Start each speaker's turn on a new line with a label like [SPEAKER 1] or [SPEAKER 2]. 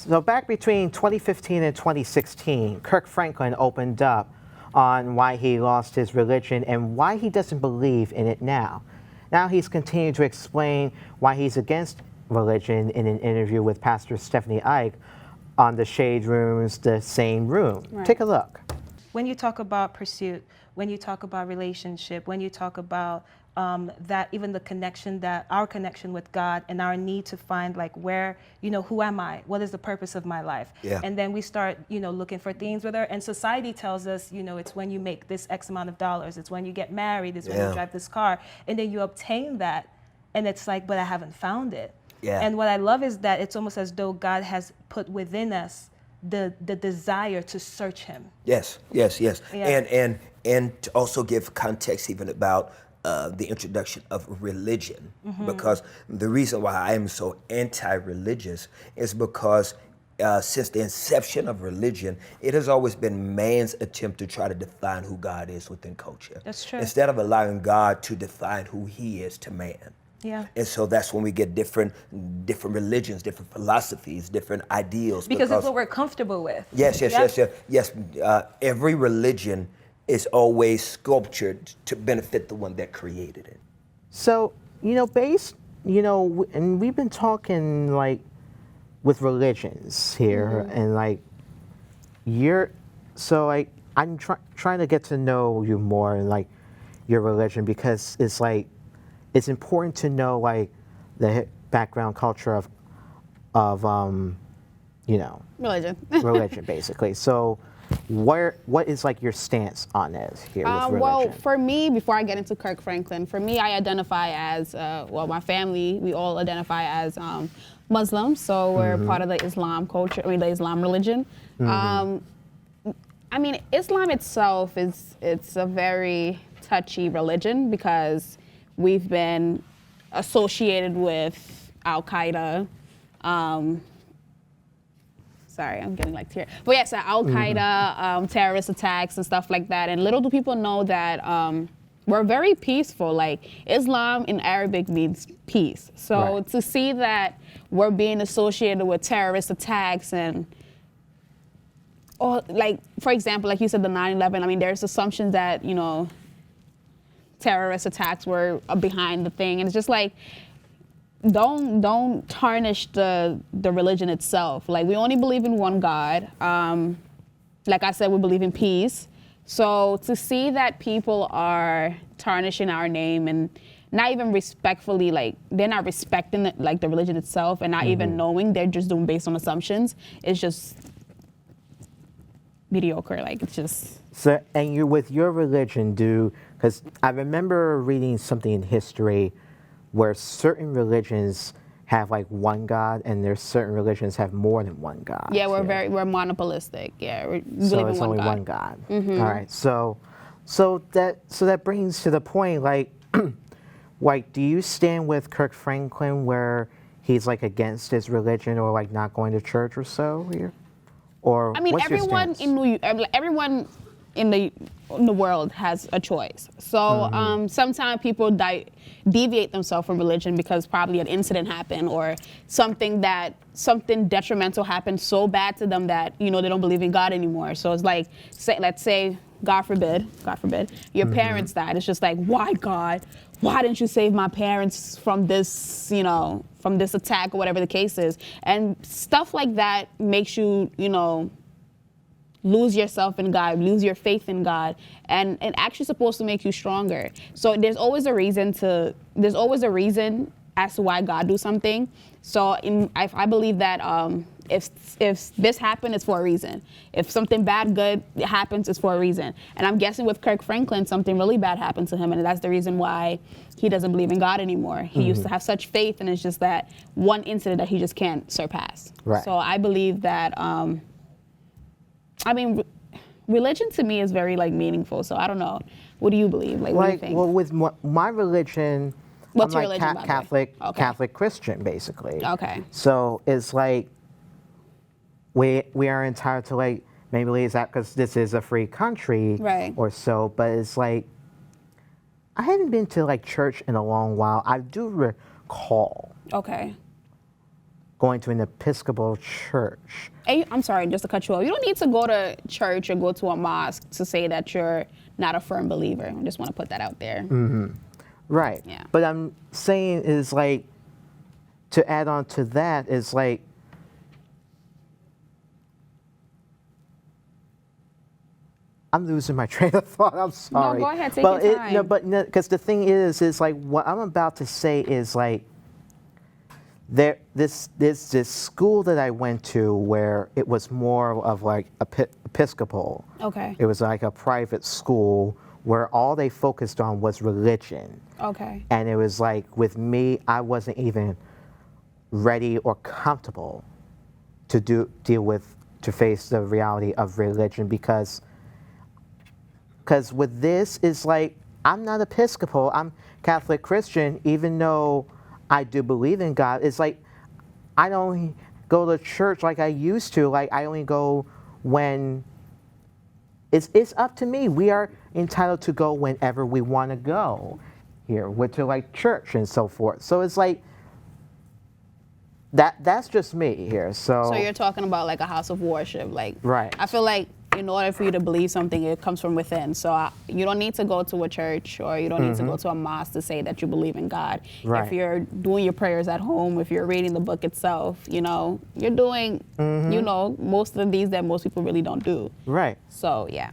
[SPEAKER 1] So back between 2015 and 2016, Kirk Franklin opened up on why he lost his religion and why he doesn't believe in it now. Now he's continued to explain why he's against religion in an interview with Pastor Stephanie Ike on the Shade Room's The Same Room.
[SPEAKER 2] Right.
[SPEAKER 1] Take a look.
[SPEAKER 2] When you talk about pursuit, when you talk about relationship, when you talk about that even the connection, that our connection with God and our need to find like where, who am I? What is the purpose of my life?
[SPEAKER 3] Yeah.
[SPEAKER 2] And then we start, looking for things with her. And society tells us, it's when you make this X amount of dollars. It's when you get married. It's when you drive this car. And then you obtain that. And it's like, but I haven't found it.
[SPEAKER 3] Yeah.
[SPEAKER 2] And what I love is that it's almost as though God has put within us the desire to search him.
[SPEAKER 3] Yes.
[SPEAKER 2] Yeah.
[SPEAKER 3] And to also give context even about the introduction of religion, because the reason why I am so anti-religious is because since the inception of religion, it has always been man's attempt to try to define who God is within culture.
[SPEAKER 2] That's true.
[SPEAKER 3] Instead of allowing God to define who he is to man.
[SPEAKER 2] Yeah.
[SPEAKER 3] And so that's when we get different religions, different philosophies, different ideals.
[SPEAKER 2] Because it's what we're comfortable with.
[SPEAKER 3] Yes. Every religion is always sculptured to benefit the one that created it.
[SPEAKER 1] So, and we've been talking like with religions here, and like I'm trying to get to know you more and like your religion, because it's like it's important to know like the background culture of religion basically. So what is like your stance on this here with religion?
[SPEAKER 4] Well, for me, before I get into Kirk Franklin, for me, I identify as, my family, we all identify as Muslims, so we're part of the Islam culture, the Islam religion. Islam itself it's a very touchy religion because we've been associated with Al-Qaeda. Sorry, I'm getting like teary. But yes, Al-Qaeda, terrorist attacks and stuff like that. And little do people know that we're very peaceful. Like Islam in Arabic means peace. So to see that we're being associated with terrorist attacks and, for example, like you said, the 9/11, there's assumptions that, terrorist attacks were behind the thing. And it's just like, don't tarnish the religion itself. Like, we only believe in one God. Like I said, we believe in peace. So to see that people are tarnishing our name and not even respectfully, like they're not respecting the religion itself and not even knowing, they're just doing based on assumptions, it's just mediocre. Like, it's just.
[SPEAKER 1] So, and you with your religion, because I remember reading something in history where certain religions have like one God, and there's certain religions have more than one God.
[SPEAKER 4] Yeah, we're monopolistic. Yeah, we
[SPEAKER 1] so
[SPEAKER 4] believe
[SPEAKER 1] it's
[SPEAKER 4] in
[SPEAKER 1] only
[SPEAKER 4] one
[SPEAKER 1] God.
[SPEAKER 4] Mm-hmm.
[SPEAKER 1] All right. So that brings to the point, like, like, do you stand with Kirk Franklin where he's like against his religion or like not going to church or so here? Or what's
[SPEAKER 4] everyone
[SPEAKER 1] your stance?
[SPEAKER 4] everyone in the world has a choice. So sometimes people deviate themselves from religion because probably an incident happened or something detrimental happened so bad to them that they don't believe in God anymore. So it's like, let's say God forbid, your parents died. It's just like, why God? Why didn't you save my parents from this, from this attack or whatever the case is? And stuff like that makes you, lose yourself in God, lose your faith in God, and it actually supposed to make you stronger. So there's always a reason as to why God do something. So I believe that if this happened, it's for a reason. If something good happens, it's for a reason. And I'm guessing with Kirk Franklin, something really bad happened to him, and that's the reason why he doesn't believe in God anymore. He used to have such faith, and it's just that one incident that he just can't surpass.
[SPEAKER 1] Right.
[SPEAKER 4] So I believe that. Religion to me is very meaningful. So I don't know. What do you believe? What do you think?
[SPEAKER 1] Well, with my religion,
[SPEAKER 4] What's
[SPEAKER 1] I'm
[SPEAKER 4] your religion, by the way?
[SPEAKER 1] Catholic,
[SPEAKER 4] Okay.
[SPEAKER 1] Catholic Christian, basically.
[SPEAKER 4] Okay.
[SPEAKER 1] So it's like we are entitled to maybe it's that because this is a free country,
[SPEAKER 4] Right.
[SPEAKER 1] or so. But it's like I haven't been to church in a long while. I do recall.
[SPEAKER 4] Okay.
[SPEAKER 1] going to an Episcopal church.
[SPEAKER 4] Hey, I'm sorry, just to cut you off. You don't need to go to church or go to a mosque to say that you're not a firm believer. I just want to put that out there.
[SPEAKER 1] Right.
[SPEAKER 4] Yeah.
[SPEAKER 1] But I'm saying is like, to add on to that is like, I'm losing my train of thought. I'm sorry.
[SPEAKER 4] go ahead, take
[SPEAKER 1] but
[SPEAKER 4] your time.
[SPEAKER 1] No, but because the thing is like what I'm about to say is like, this school that I went to where it was more of like Episcopal.
[SPEAKER 4] Okay.
[SPEAKER 1] It was like a private school where all they focused on was religion.
[SPEAKER 4] Okay.
[SPEAKER 1] And it was like with me, I wasn't even ready or comfortable to face the reality of religion because with this is like, I'm not Episcopal, I'm Catholic Christian, even though I do believe in God. It's like, I don't go to church like I used to. Like, I only go when it's up to me. We are entitled to go whenever we want to go here, to like church and so forth. So it's like, that's just me here.
[SPEAKER 4] So you're talking about like a house of worship, like
[SPEAKER 1] Right.
[SPEAKER 4] I feel like in order for you to believe something, it comes from within. So you don't need to go to a church or you don't need to go to a mosque to say that you believe in God.
[SPEAKER 1] Right.
[SPEAKER 4] If you're doing your prayers at home, if you're reading the book itself, you know, you're doing, you know, most of these that most people really don't do.
[SPEAKER 1] Right.
[SPEAKER 4] So yeah.